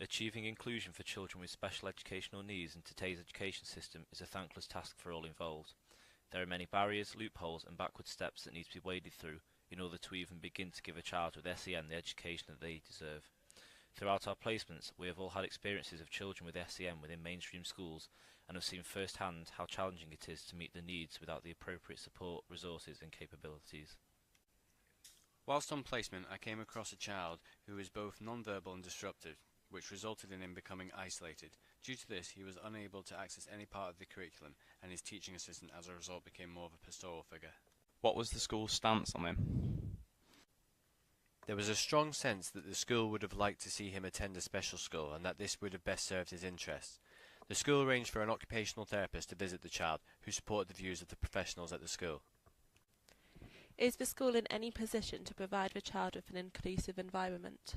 Achieving inclusion for children with special educational needs in today's education system is a thankless task for all involved. There are many barriers, loopholes and backward steps that need to be waded through in order to even begin to give a child with SEN the education that they deserve. Throughout our placements, we have all had experiences of children with SEN within mainstream schools and have seen firsthand how challenging it is to meet the needs without the appropriate support, resources and capabilities. Whilst on placement, I came across a child who was both non-verbal and disruptive, which resulted in him becoming isolated. Due to this, he was unable to access any part of the curriculum, and his teaching assistant as a result became more of a pastoral figure. What was the school's stance on him? There was a strong sense that the school would have liked to see him attend a special school, and that this would have best served his interests. The school arranged for an occupational therapist to visit the child, who supported the views of the professionals at the school. Is the school in any position to provide the child with an inclusive environment?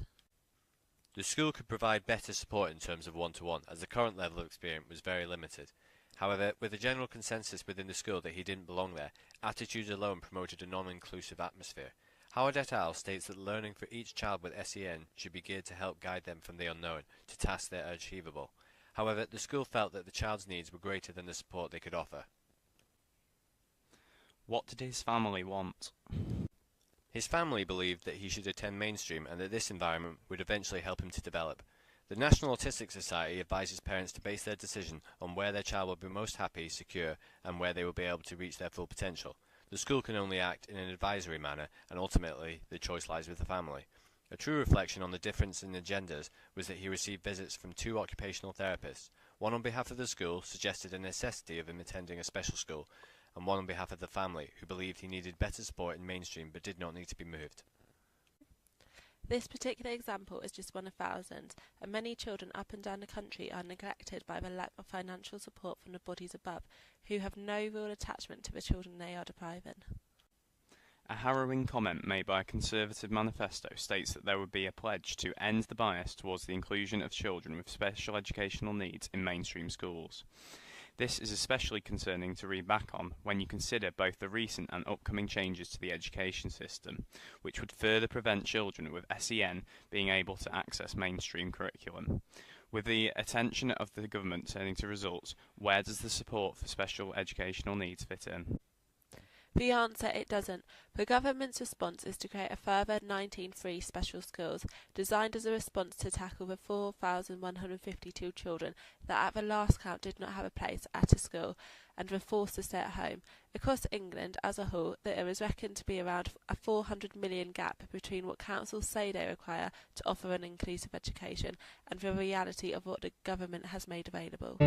The school could provide better support in terms of one-to-one, as the current level of experience was very limited. However, with a general consensus within the school that he didn't belong there, attitudes alone promoted a non-inclusive atmosphere. Howard et al. States that learning for each child with SEN should be geared to help guide them from the unknown to tasks that are achievable. However, the school felt that the child's needs were greater than the support they could offer. What did his family want? His family believed that he should attend mainstream and that this environment would eventually help him to develop. The National Autistic Society advises parents to base their decision on where their child will be most happy, secure, and where they will be able to reach their full potential. The school can only act in an advisory manner, and ultimately the choice lies with the family. A true reflection on the difference in agendas was that he received visits from 2 occupational therapists. One on behalf of the school suggested a necessity of him attending a special school, and one on behalf of the family, who believed he needed better support in mainstream but did not need to be moved. This particular example is just one of thousands, and many children up and down the country are neglected by the lack of financial support from the bodies above, who have no real attachment to the children they are depriving. A harrowing comment made by a Conservative manifesto states that there would be a pledge to end the bias towards the inclusion of children with special educational needs in mainstream schools. This is especially concerning to read back on when you consider both the recent and upcoming changes to the education system, which would further prevent children with SEN being able to access mainstream curriculum. With the attention of the government turning to results, where does the support for special educational needs fit in? The answer, it doesn't. The government's response is to create a further 19 free special schools, designed as a response to tackle the 4,152 children that at the last count did not have a place at a school and were forced to stay at home. Across England as a whole, there is reckoned to be around a 400 million gap between what councils say they require to offer an inclusive education and the reality of what the government has made available.